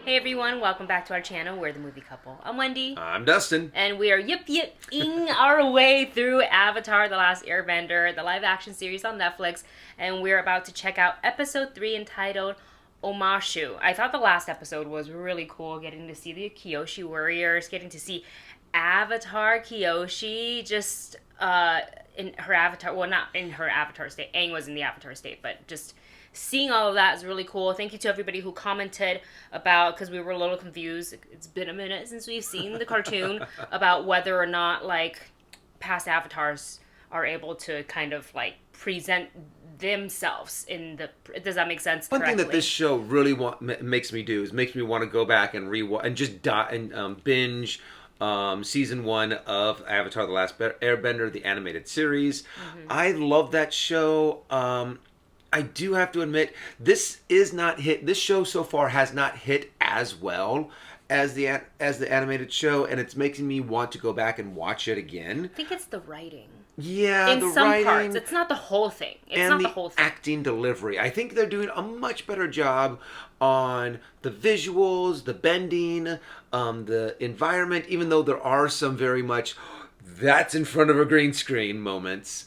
Hey everyone, welcome back to our channel. We're the Movie Couple. I'm Wendy. I'm Dustin. And we are yipping our way through Avatar: The Last Airbender, the live action series on Netflix, and we're about to check out episode 3 entitled Omashu. I thought the last episode was really cool, getting to see the Kyoshi warriors, getting to see Avatar Kyoshi just in her avatar, well, not in her avatar state. Aang was in the avatar state, but just seeing all of that is really cool. Thank you to everybody who commented about, because we were a little confused. It's been a minute since we've seen the cartoon, about whether or not like past avatars are able to kind of like present themselves in the. Does that make sense? One thing that this show really makes me do is makes me want to go back and rewatch and just binge season 1 of Avatar: The Last Airbender, the animated series. Mm-hmm. I love that show. I do have to admit, this show so far has not hit as well as the animated show, and it's making me want to go back and watch it again. I think it's the writing. Yeah, in some writing, parts. It's not the whole thing. It's not the whole thing. Acting delivery. I think they're doing a much better job on the visuals, the bending, the environment, even though there are some very much that's in front of a green screen moments.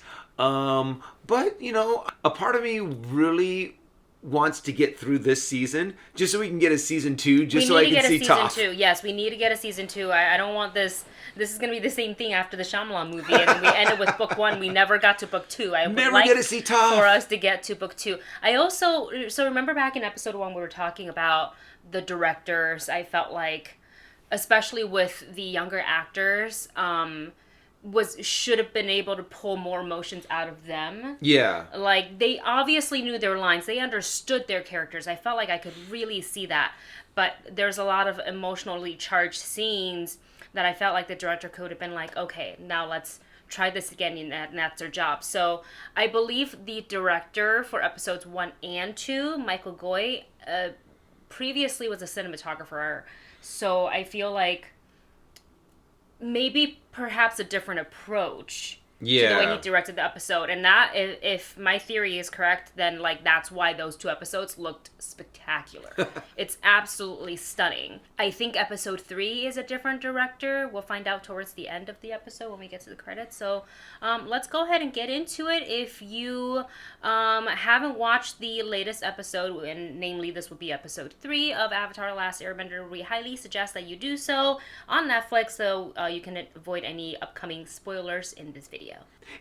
But, you know, a part of me really wants to get through this season just so we can get a season 2, just so I can see Toph. Yes, we need to get a season 2. I don't want this. This is going to be the same thing after the Shyamalan movie, and we ended with book 1. We never got to book 2. I would like get to see Toph. For us to get to book 2. I also, so remember back in episode 1 we were talking about the directors. I felt like, especially with the younger actors, should have been able to pull more emotions out of them. Yeah. Like, they obviously knew their lines. They understood their characters. I felt like I could really see that. But there's a lot of emotionally charged scenes that I felt like the director could have been like, okay, now let's try this again, and that's their job. So I believe the director for episodes 1 and 2, Michael Goy, previously was a cinematographer. So I feel like maybe perhaps a different approach to the way he directed the episode. And that, if my theory is correct, then like that's why those 2 episodes looked spectacular. It's absolutely stunning. I think episode 3 is a different director. We'll find out towards the end of the episode when we get to the credits. So let's go ahead and get into it. If you haven't watched the latest episode, and namely this would be episode 3 of Avatar: Last Airbender, we highly suggest that you do so on Netflix, so you can avoid any upcoming spoilers in this video.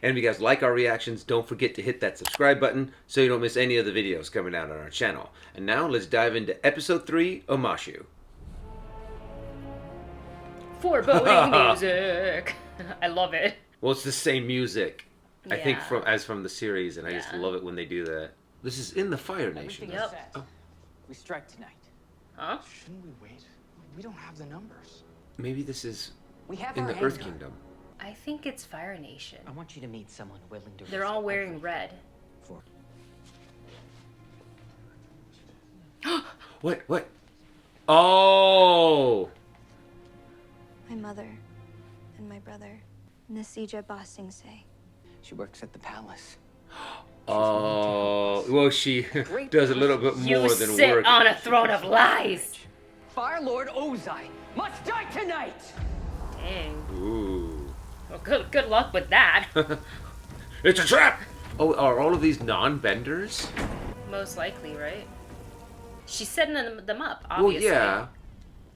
And if you guys like our reactions, don't forget to hit that subscribe button so you don't miss any of the videos coming out on our channel. And now let's dive into episode 3, Omashu. Foreboding music. I love it. Well, it's the same music, I think, from the series, and I just love it when they do that. This is in the Fire Nation. Yep. Oh. We strike tonight. Huh? Shouldn't we wait? We don't have the numbers. Maybe this is We have in our the Earth handgun. Kingdom. I think it's Fire Nation. I want you to meet someone willing to. They're all wearing red. What? Oh! My mother and my brother, Nasija Basingsay. She works at the palace. Oh, well, she does a little bit more than sit work. on a throne of lies. Fire Lord Ozai must die tonight. Dang. Ooh. Well, good luck with that. It's a trap! Oh, are all of these non-benders? Most likely, right? She's setting them up, obviously. Well, yeah.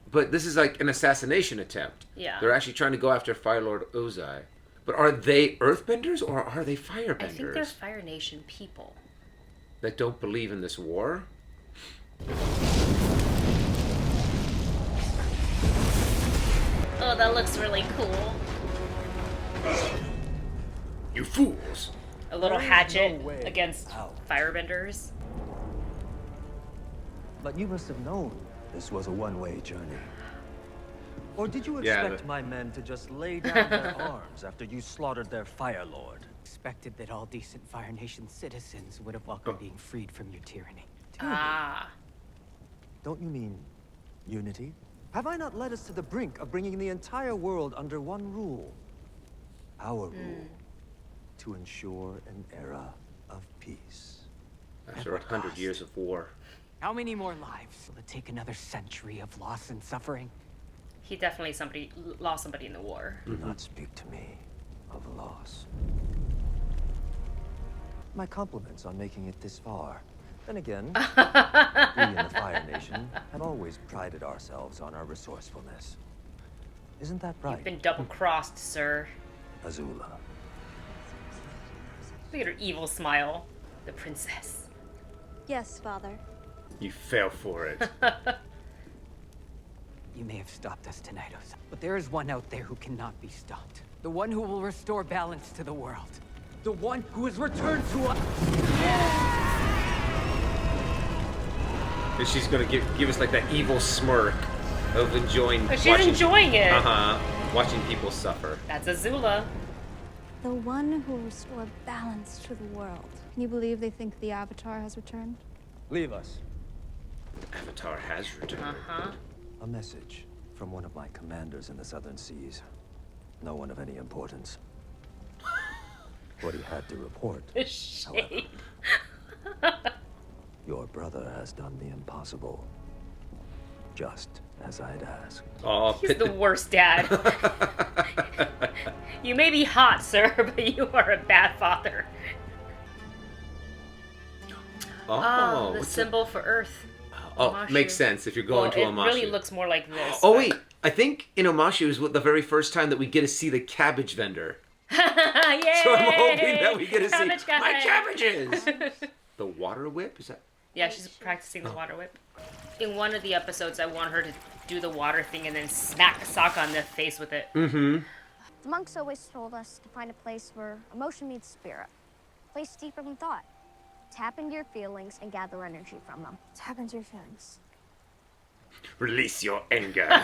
But this is like an assassination attempt. Yeah. They're actually trying to go after Fire Lord Ozai. But are they Earthbenders or are they Firebenders? I think they're Fire Nation people. That don't believe in this war? Oh, that looks really cool. You fools! A little hatchet no way against out. firebenders. But you must have known this was a one-way journey. Or did you expect my men to just lay down their arms after you slaughtered their Fire Lord? Expected that all decent Fire Nation citizens would have welcomed being freed from your tyranny. Ah. Don't you mean unity? Have I not led us to the brink of bringing the entire world under one rule? Our rule. To ensure an era of peace. After 100 years of war. How many more lives? Will it take another century of loss and suffering? He definitely lost somebody in the war. Do not speak to me of loss. My compliments on making it this far. Then again, we in the Fire Nation have always prided ourselves on our resourcefulness. Isn't that right, You've been double-crossed, sir. Azula? Look at her evil smile. The princess. Yes, Father. You fell for it. You may have stopped us tonight, Osa, but there is one out there who cannot be stopped. The one who will restore balance to the world. The one who has returned to us. And she's gonna give us like that evil smirk of enjoying. But she's enjoying it. Watching people suffer. That's Azula. The one who will restore balance to the world. Can you believe they think the Avatar has returned? Leave us. Avatar has returned. A message from one of my commanders in the Southern Seas. No one of any importance. What he had to report, The shade. your brother has done the impossible. Just as I'd asked. Oh, He's the worst dad. You may be hot, sir, but you are a bad father. Oh, The what's symbol for Earth. Oh, Omashu. makes sense if you're going to it Omashu. really looks more like this. Oh but- wait, I think in Omashu is the very first time that we get to see the cabbage vendor. Yay! So I'm hoping that we get to see Cabbage guy. my cabbages. The water whip, is that? Yeah, she's practicing the water whip. In one of the episodes, I want her to do the water thing and then smack Sokka on the face with it. Mm-hmm. The monks always told us to find a place where emotion meets spirit. A place deeper than thought. Tap into your feelings and gather energy from them. Tap into your feelings. Release your anger.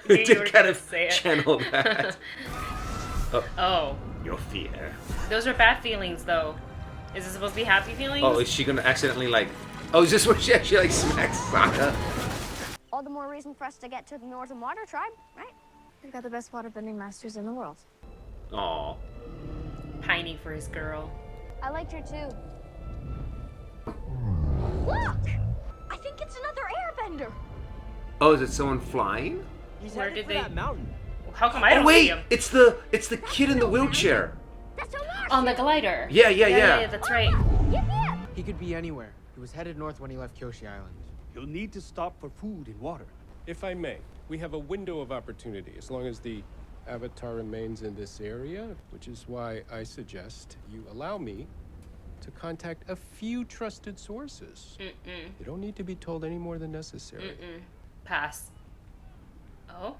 Knew you To were kind gonna of say it. channel that. Oh, Your fear. those are bad feelings, though. Is it supposed to be happy feelings? Oh, is she gonna accidentally like? Oh, is this where she actually like smacks Sokka? All the more reason for us to get to the Northern Water Tribe, right? We've got the best waterbending masters in the world. Aw. Pining for his girl. I liked her too. Look! I think it's another airbender. Oh, is it someone flying? He's Where headed did for they- that mountain. How come I don't Oh wait, see him? it's the kid in the wheelchair. That's Omashu! On the glider. Yeah, That's right. Yip, yip! He could be anywhere. He was headed north when he left Kyoshi Island. You'll need to stop for food and water. If I may, we have a window of opportunity as long as the Avatar remains in this area, which is why I suggest you allow me to contact a few trusted sources. You don't need to be told any more than necessary. Pass. Oh?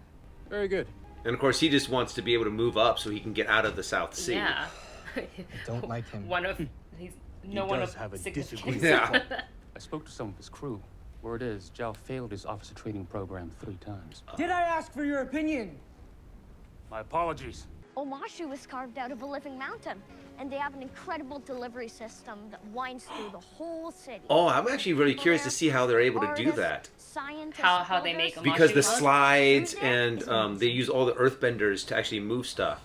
Very good. And of course, he just wants to be able to move up so he can get out of the South Sea. Yeah. I don't like him. One of... He's no one does of have a significance. Yeah. I spoke to some of his crew. Word is, Zhao failed his officer training program 3 times. Did I ask for your opinion? My apologies. Omashu was carved out of a living mountain, and they have an incredible delivery system that winds through the whole city. Oh, I'm actually really curious to see how they're able to do Artists, that. Scientists, How they make builders, Omashu Because the look? slides and they use all the earthbenders to actually move stuff.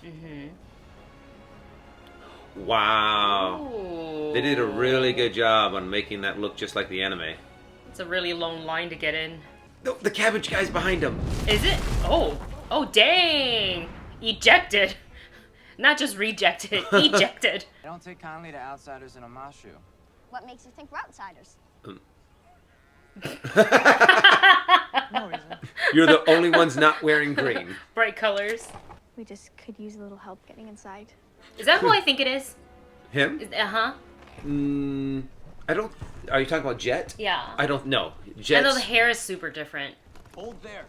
Wow. Ooh. They did a really good job on making that look just like the anime. It's a really long line to get in. No, the cabbage guy's behind him. Is it? Oh. Oh, dang. Ejected. Not just rejected. Ejected. I don't take kindly to outsiders in Omashu. What makes you think we're outsiders? No reason. You're the only ones not wearing green. Bright colors. We just could use a little help getting inside. Is that who I think it is? Him? Uh-huh. I don't... Are you talking about Jet? Yeah. I don't know. I know Jet's... the hair is super different. Hold there.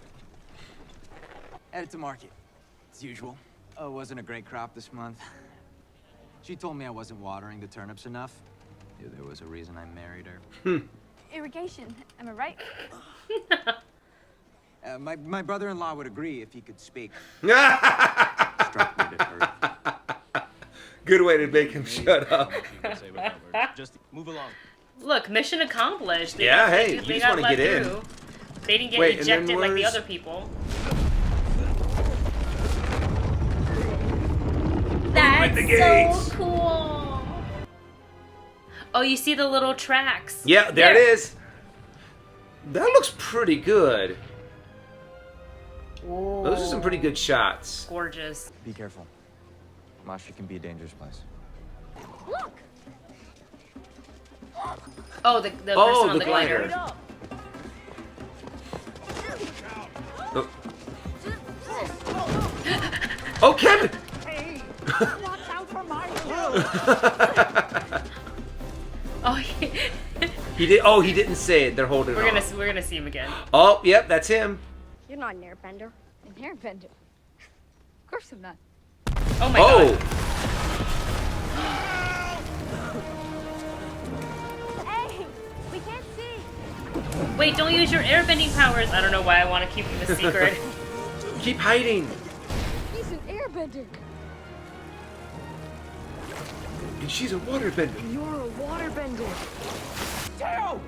Headed to market. As usual. Oh, it wasn't a great crop this month. She told me I wasn't watering the turnips enough. Knew there was a reason I married her. Irrigation, am I right? My brother-in-law would agree if he could speak. Struck me to earth. Good way to make him shut up. Just move along. Look, mission accomplished. They Yeah, got- hey, they you just got wanna let get in. through. They didn't get Wait, and then ejected like the where's- other people. the That's gates. so cool. Oh, you see the little tracks. Yeah, there it is. That looks pretty good. Ooh, Those are some pretty good shots. gorgeous. Be careful. Omashu can be a dangerous place. Look! Oh, the person Oh, on the the glider. glider. Oh, oh Kevin! Watch out for my Oh, He did. Oh, he didn't say it. They're holding we're it on. gonna see him again. Oh, yep, that's him. You're not an airbender. An airbender. Of course I'm not. Oh my Oh, god. Hey! We can't see! Wait, don't use your airbending powers. I don't know why I want to keep them a secret. keep hiding. He's an airbender. And she's a waterbender. You're a waterbender. Tail!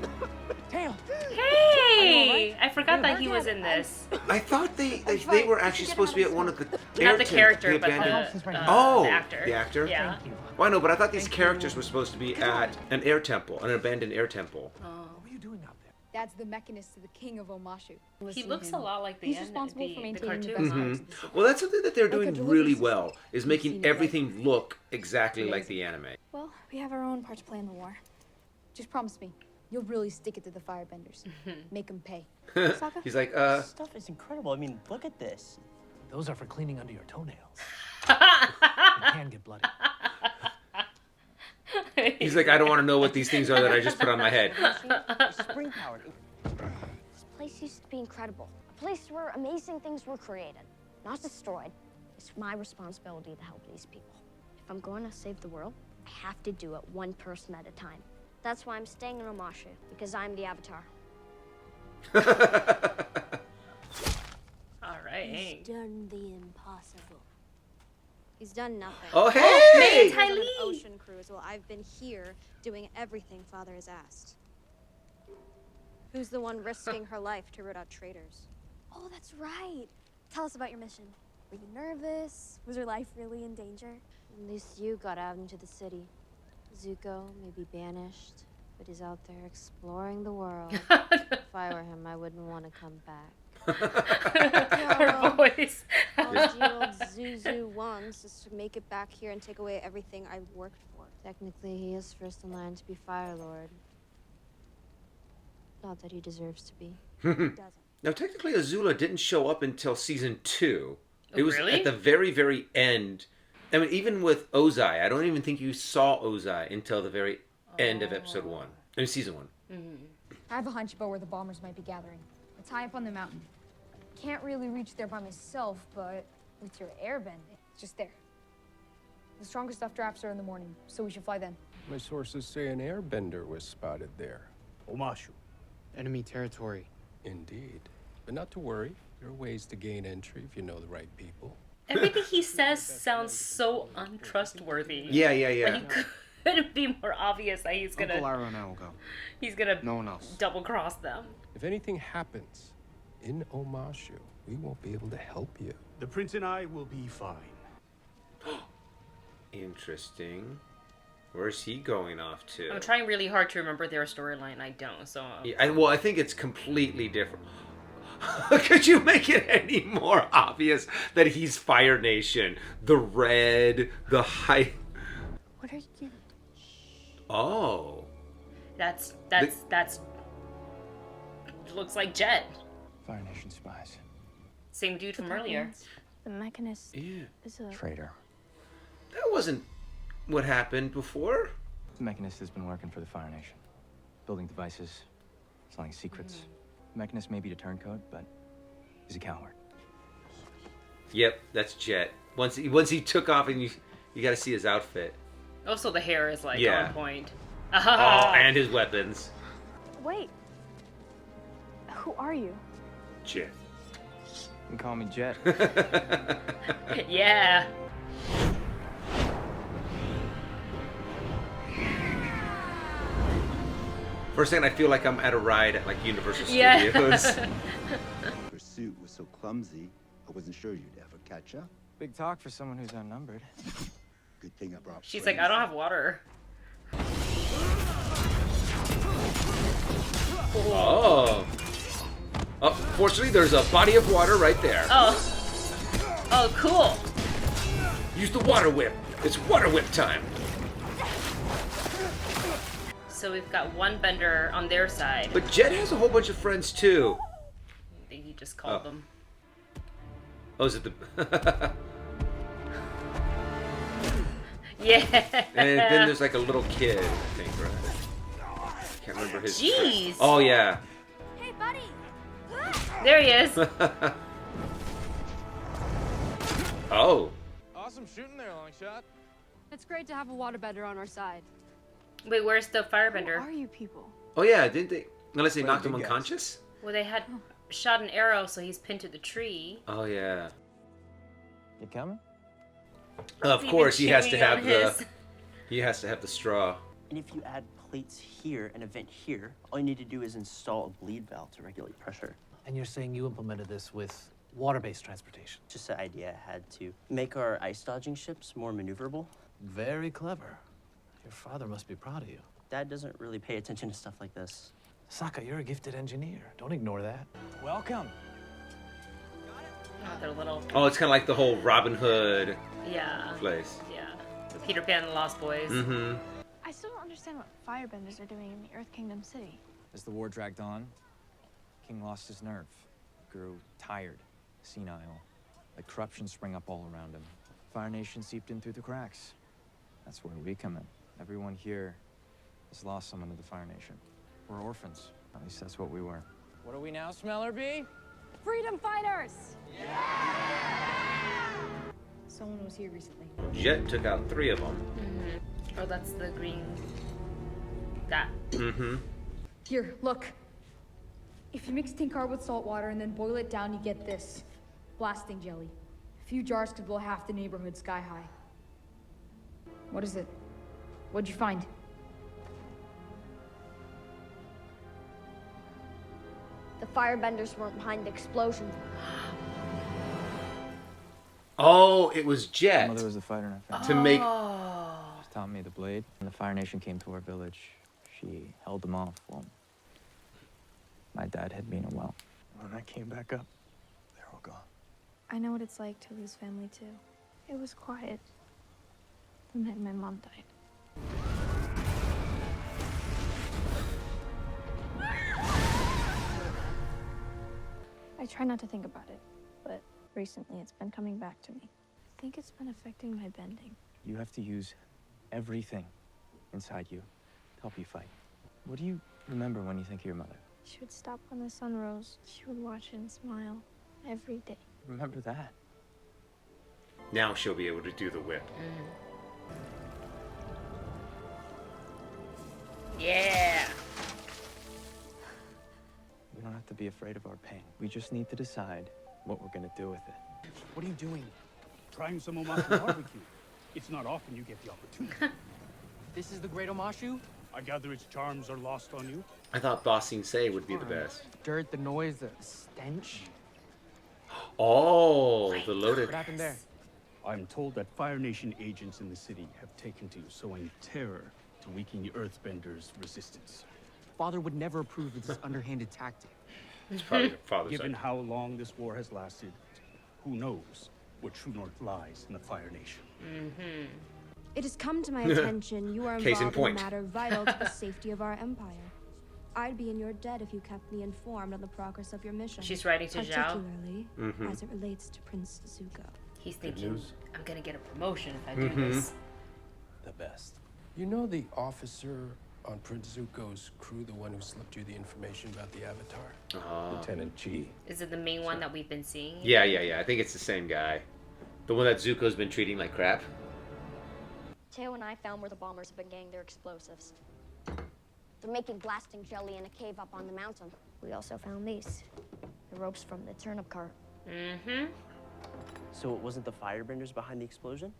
Tail! Hey! I forgot that he was in this. I thought they were actually supposed to be at one of the Not the character, but abandoned. the Oh, actor. the actor? Yeah. Well, I know, but I thought these characters were supposed to be at an air temple, an abandoned air temple. What are you doing out there? That's the Mechanist of the King of Omashu. He looks a lot like the He's end, responsible the, for the maintaining the cartoon. best parts of the city. Well, that's something that they're doing a delivery really system. well, is You've making seen it, everything look exactly like the anime. Well, we have our own part to play in the war. Just promise me, you'll really stick it to the firebenders. Make them pay. Sokka? He's like, This stuff is incredible. I mean, look at this. Those are for cleaning under your toenails. It can get bloody. he's like, I don't want to know what these things are that I just put on my head. Spring powered. This place used to be incredible. A place where amazing things were created, not destroyed. It's my responsibility to help these people. If I'm going to save the world, I have to do it one person at a time. That's why I'm staying in Omashu, because I'm the Avatar. All right. Done the impossible. He's done nothing. Oh, May hey! Tai On an Li. ocean cruise while I've been here doing everything Father has asked. Who's the one risking her life to root out traitors? Oh, that's right. Tell us about your mission. Were you nervous? Was your life really in danger? At least you got out into the city. Zuko may be banished, but he's out there exploring the world. If I were him, I wouldn't want to come back. Her voice. All G-old Zuzu wants is to make it back here and take away everything I've worked for. Technically, he is first in line to be Fire Lord. Not that he deserves to be. He doesn't. Now, technically, Azula didn't show up until season 2. It was really? at the very, very end. I mean, even with Ozai, I don't even think you saw Ozai until the very end of episode 1. I mean, season 1. I have a hunch about where the bombers might be gathering. It's high up on the mountain. Can't really reach there by myself, but with your airbending, it's just there. The strongest stuff drafts are in the morning, so we should fly then. My sources say an airbender was spotted there. Omashu. Enemy territory. Indeed. But not to worry. There are ways to gain entry if you know the right people. Everything he says sounds so untrustworthy. Yeah. Like, he couldn't be more obvious that he's Uncle gonna Lyra and I will go. he's gonna No one else. double cross them. If anything happens in Omashu, we won't be able to help you. The prince and I will be fine. Interesting. Where's he going off to? I'm trying really hard to remember their storyline. I don't. So Yeah, well, I think it's completely different. Could you make it any more obvious that he's Fire Nation? The red, the high. What are you doing? Oh. that's looks like Jet. Fire Nation spies. Same dude from earlier. The Mechanist Yeah. is a... Traitor. That wasn't what happened before. The Mechanist has been working for the Fire Nation. Building devices, selling secrets. The Mechanist may be a turncoat, but he's a coward. Yep, that's Jet. Once he took off, and you got to see his outfit. Also, the hair is like Yeah. on point. Oh, and his weapons. Wait. Who are you? Jet. You can call me Jet. Yeah. For a second, I feel like I'm at a ride at like Universal Yeah. Studios. Pursuit was so clumsy, I wasn't sure you'd ever catch up. Big talk for someone who's outnumbered. Good thing I brought She's like, I don't have water. Oh. Unfortunately, there's a body of water right there. Oh, cool. Use the water whip. It's water whip time. So we've got one bender on their side. But Jet has a whole bunch of friends too. I think he just called them. Oh, is it the... Yeah. And then there's like a little kid, I think, right? Can't remember his... Jeez. Oh, yeah. Hey, buddy! There he is. Oh. Awesome shooting there, long shot. It's great to have a waterbender on our side. Wait, where's the firebender? Who are you people? Oh, yeah, didn't they... Unless they Wait, knocked him big guys. unconscious? Well, they had shot an arrow, so he's pinned to the tree. Oh, yeah. You coming? Of He's course, he even has to chewing on have his. the... He has to have the straw. And if you add plates here and a vent here, all you need to do is install a bleed valve to regulate pressure. And you're saying you implemented this with water-based transportation? Just the idea I had to make our ice dodging ships more maneuverable. Very clever. Your father must be proud of you. Dad doesn't really pay attention to stuff like this. Sokka, you're a gifted engineer. Don't ignore that. Welcome. Oh, they're little. Oh, it's kind of like the whole Robin Hood Yeah. place. Yeah. The Peter Pan and the Lost Boys. Mm-hmm. I still don't understand what firebenders are doing in the Earth Kingdom City. As the war dragged on, King lost his nerve, grew tired, senile. Like corruption sprang up all around him. Fire Nation seeped in through the cracks. That's where we come in. Everyone here has lost someone to the Fire Nation. We're orphans. At least that's what we were. What are we now, Smeller B? Freedom fighters! Someone was here recently. Jet took out 3 of them. Mm-hmm. Oh, that's the green. That. Mm-hmm. Here, look. If you mix Tinkar with salt water and then boil it down, you get this. Blasting jelly. A few jars could blow half the neighborhood sky high. What is it? What'd you find? The firebenders weren't behind the explosion. Oh, it was Jet. Mother was a fighter in our family. To make... She taught me the blade. When the Fire Nation came to our village, she held them off. Well, my dad had me in a well. When I came back up, they're all gone. I know what it's like to lose family too. It was quiet the night my mom died. I try not to think about it, but recently it's been coming back to me. I think it's been affecting my bending. You have to use everything inside you to help you fight. What do you remember when you think of your mother? She would stop when the sun rose. She would watch and smile every day. Remember that. Now she'll be able to do the whip. Yeah. We don't have to be afraid of our pain. We just need to decide what we're gonna do with it. What are you doing? Trying some Omashu barbecue. It's not often you get the opportunity. This is the great Omashu? I gather its charms are lost on you? I thought Bossing Say would be the best. Dirt, the noise, the stench. Oh, the loaded... What happened there? I'm told that Fire Nation agents in the city have taken to sowing terror to weaken the Earthbenders' resistance. Father would never approve of this underhanded tactic. It's probably the father's Given idea. how long this war has lasted, who knows where true north lies in the Fire Nation. Mm-hmm. It has come to my attention you are Case in involved in point. a matter vital to the safety of our empire. I'd be in your debt if you kept me informed on the progress of your mission. She's writing to Zhao. Particularly Mhm. as it relates to Prince Zuko. He's Good thinking, news. I'm gonna get a promotion if I do this. The best. You know the officer on Prince Zuko's crew, the one who slipped you the information about the Avatar? Lieutenant G. Is it the main one that we've been seeing? Yeah. I think it's the same guy. The one that Zuko's been treating like crap. Teo and I found where the bombers have been getting their explosives. They're making blasting jelly in a cave up on the mountain. We also found these. The ropes from the turnip cart. Mm-hmm. So it wasn't the firebenders behind the explosion?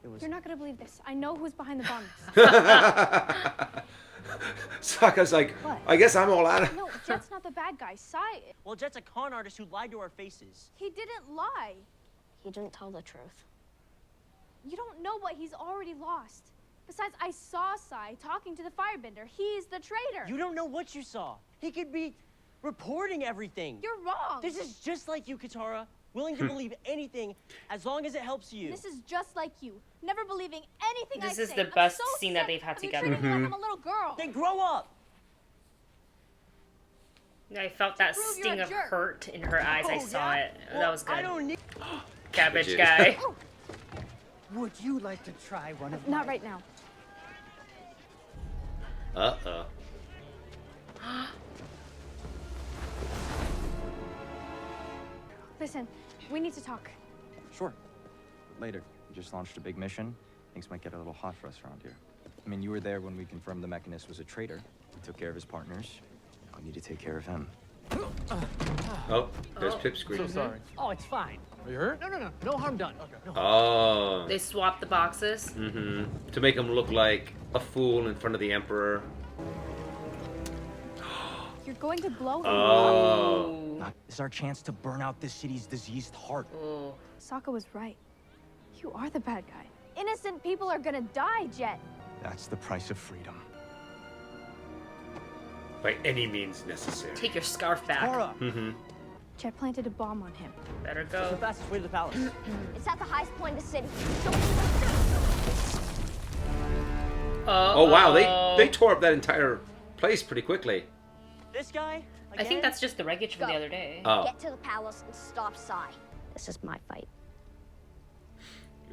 It was... You're not gonna believe this. I know who's behind the bombs. Sokka's like, What? I guess I'm all out of... No, Jet's not the bad guy. Sai. Well, Jet's a con artist who lied to our faces. He didn't lie. He didn't tell the truth. You don't know what he's already lost. Besides, I saw Sai talking to the firebender. He's the traitor. You don't know what you saw. He could be reporting everything. You're wrong. This is just like you, Katara. Willing to believe anything as long as it helps you. This is just like you. Never believing anything I say. This is the I'm best so scene that sick they've had of you together. treating me like I'm a little girl. Then grow up. I felt that prove you're sting a of jerk. hurt in her eyes. I saw it. Well, That was good. I don't need. Cabbage guy. Would you like to try one of Not right now. Uh-oh. Listen, we need to talk. Sure. Later. We just launched a big mission. Things might get a little hot for us around here. I mean, you were there when we confirmed the Mechanist was a traitor. We took care of his partners. Now we need to take care of him. Oh, there's Pipsqueak. So sorry. Oh, it's fine. Are you hurt? No. No harm done. Okay. No. Oh. They swapped the boxes. Mm-hmm. To make him look like a fool in front of the Emperor. You're going to blow him Oh. up. This is our chance to burn out this city's diseased heart. Oh. Sokka was right. You are the bad guy. Innocent people are gonna die, Jet. That's the price of freedom. By any means necessary. Take your scarf back. Mm-hmm. Jet planted a bomb on him. Better It's go. the fastest way to the palace. It's at the highest point in the city. Oh wow, they tore up that entire place pretty quickly. This guy? I think that's just the wreckage from the other day. Oh. Get to the palace and stop Sai. This is my fight.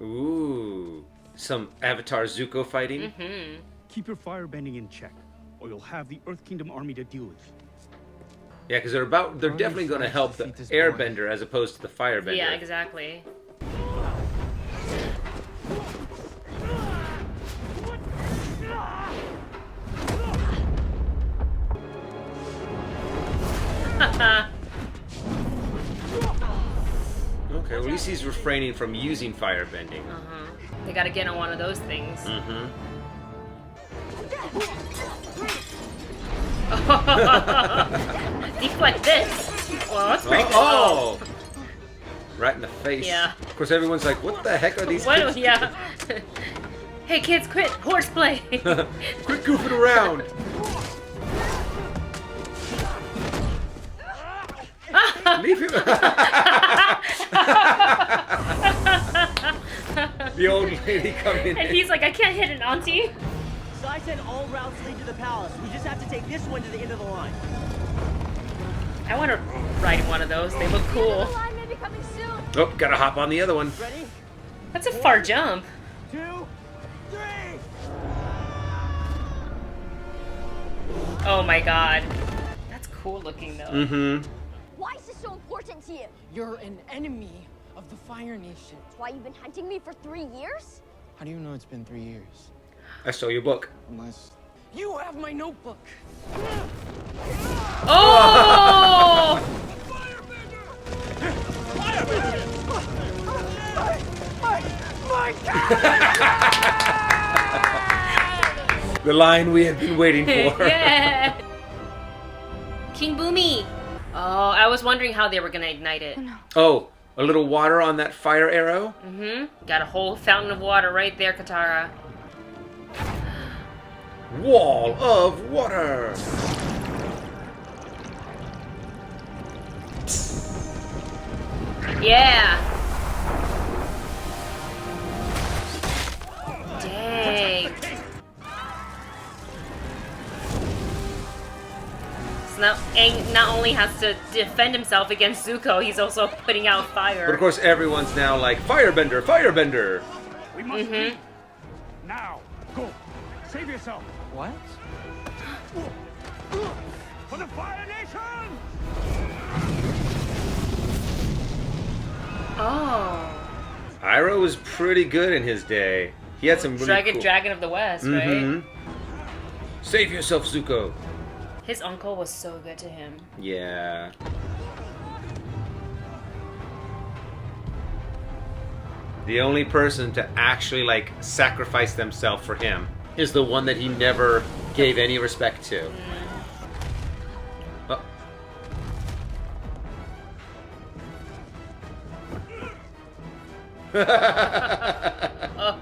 Ooh. Some Avatar Zuko fighting. Mm-hmm. Keep your firebending in check, or you'll have the Earth Kingdom army to deal with. Yeah, because they're definitely going to help the Airbender as opposed to the Firebender. Yeah, exactly. Okay, well, at least he's refraining from using firebending. Uh-huh. They gotta get on one of those things. Mm-hmm. Deflect this. Well, that's pretty good. Oh! Right in the face. Yeah. Of course, everyone's like, what the heck are these What? kids Yeah. Hey kids, quit horseplay. Quit goofing around. Leave him. The old lady coming in. And he's like, I can't hit an auntie. So I said all routes lead to the palace. We just have to take this one to the end of the line. I want to ride one of those. They look cool. The line may be coming soon. Oh, gotta hop on the other one. Ready? That's a far jump. 2, 3. Oh my god. That's cool looking though. Mm-hmm. Why is this so important to you? You're an enemy of the Fire Nation. That's why you've been hunting me for 3 years? How do you know it's been 3 years? I stole your book. Unless... You have my notebook! Oh! The line we had been waiting for. Yeah. King Boomy. Oh, I was wondering how they were gonna ignite it. Oh, a little water on that fire arrow? Mm-hmm. Got a whole fountain of water right there, Katara. Wall of water. Yeah. Dang. So now Aang not only has to defend himself against Zuko, he's also putting out fire. But of course, everyone's now like, Firebender, Firebender. We must leave. Now, go. Save yourself. What? For the Fire Nation! Oh. Iroh was pretty good in his day. He had some really cool... Dragon of the West, right? Mm-hmm. Save yourself, Zuko. His uncle was so good to him. Yeah. The only person to actually, like, sacrifice themselves for him is the one that he never gave any respect to. Oh.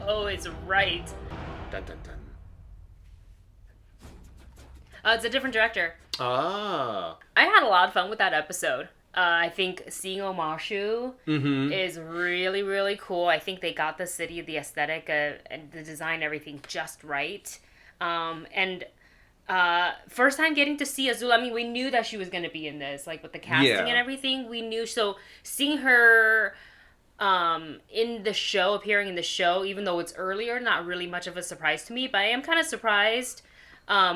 Oh, it's right. Dun, dun, dun. It's a different director. Ah. I had a lot of fun with that episode. I think seeing Omashu is really, really cool. I think they got the city, the aesthetic, and the design, everything just right. And first time getting to see Azula. I mean, we knew that she was going to be in this, like with the casting and everything. We knew. So seeing her in the show, appearing in the show, even though it's earlier, not really much of a surprise to me. But I am kind of surprised.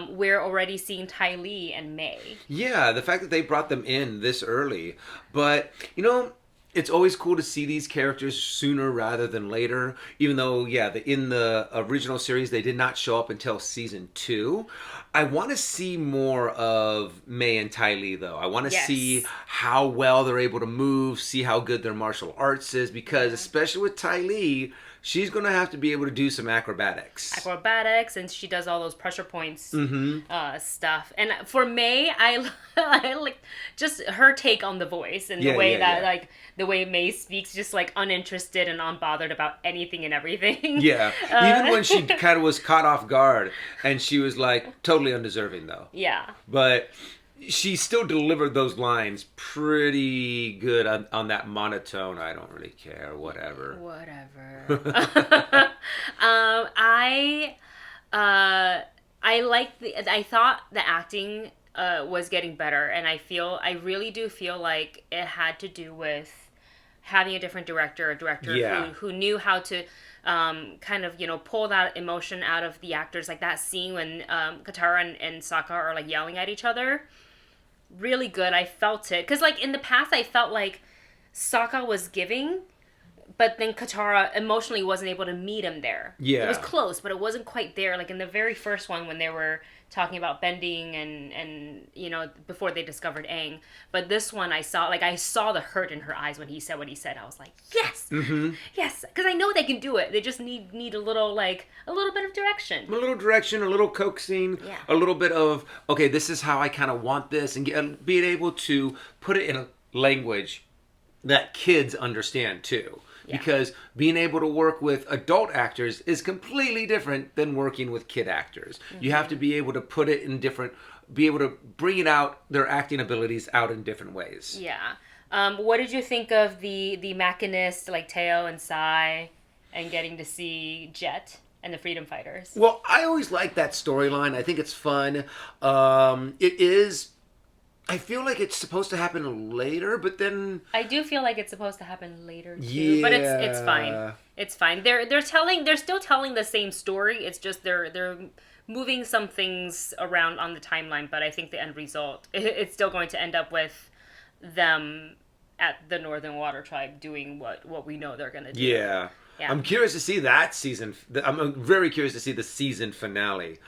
We're already seeing Ty Lee and May. Yeah, the fact that they brought them in this early. But, you know, it's always cool to see these characters sooner rather than later. Even though, yeah, in the original series, they did not show up until season 2. I want to see more of May and Ty Lee, though. I want to see how well they're able to move, see how good their martial arts is. Because, especially with Ty Lee, she's going to have to be able to do some acrobatics. And she does all those pressure points stuff. And for May, I like just her take on the voice and the way that, like, the way May speaks, just, like, uninterested and unbothered about anything and everything. Yeah. Even when she kind of was caught off guard and she was, like, totally undeserving, though. Yeah. But she still delivered those lines pretty good on that monotone. I don't really care. Whatever. I thought the acting was getting better, and I really do feel like it had to do with having a different director, who knew how to kind of, you know, pull that emotion out of the actors. Like that scene when Katara and Sokka are like yelling at each other. Really good. I felt it. Because, like, in the past, I felt like Sokka was giving, but then Katara emotionally wasn't able to meet him there. Yeah. It was close, but it wasn't quite there. Like, in the very first one, when they were talking about bending and you know, before they discovered Aang. But this one, I saw the hurt in her eyes when he said what he said. I was like, yes! Yes! Because I know they can do it. They just need a little bit of direction. A little direction, a little coaxing, a little bit of, okay, this is how I kind of want this, and being able to put it in a language that kids understand, too. Yeah. Because being able to work with adult actors is completely different than working with kid actors. You have to be able to put it in be able to bring it out, their acting abilities out in different ways. Yeah. What did you think of the Machinist, like Teo and Sai, and getting to see Jet and the Freedom Fighters? Well, I always like that storyline. I think it's fun. I feel like it's supposed to happen later, but then I do feel like it's supposed to happen later too. Yeah. But it's fine. It's fine. They're still telling the same story. It's just they're moving some things around on the timeline, but I think the end result, it's still going to end up with them at the Northern Water Tribe doing what we know they're going to do. Yeah. I'm curious to see that season. I'm very curious to see the season finale.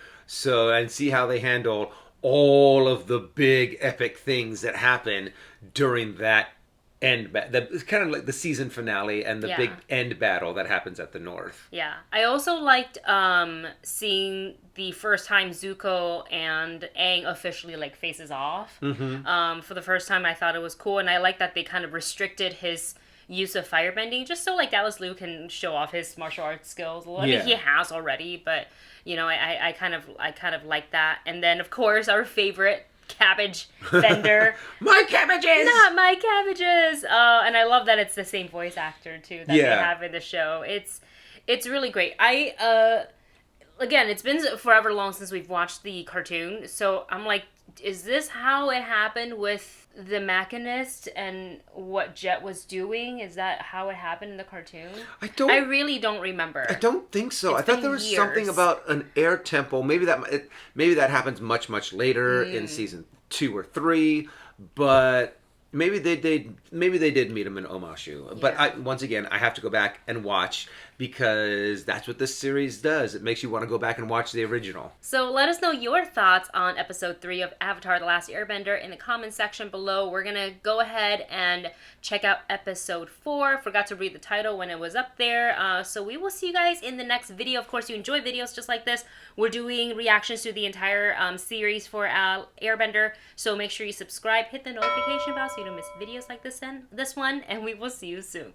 And see how they handle all of the big epic things that happen during that it's kind of like the season finale and the big end battle that happens at the north. Yeah. I also liked seeing the first time Zuko and Aang officially like faces off. For the first time, I thought it was cool, and I like that they kind of restricted his use of firebending just so like Dallas Liu can show off his martial arts skills. I mean, he has already, but you know, I kind of like that. And then of course our favorite cabbage vendor. My cabbages! Not my cabbages! And I love that it's the same voice actor too that they have in the show. It's really great. Again, it's been forever long since we've watched the cartoon, so I'm like, is this how it happened with the Machinist and what Jet was doing? Is that how it happened in the cartoon? I really don't remember. I don't think so. I thought there was something about an air temple. Maybe that happens much later in season 2 or 3, but maybe they did meet him in Omashu. Yeah. But once again, I have to go back and watch because that's what this series does. It makes you want to go back and watch the original. So let us know your thoughts on episode 3 of Avatar: The Last Airbender in the comments section below. We're going to go ahead and check out episode 4. Forgot to read the title when it was up there. So we will see you guys in the next video. Of course, you enjoy videos just like this. We're doing reactions to the entire series for Airbender. So make sure you subscribe, hit the notification bell so you don't miss videos like this one, and we will see you soon.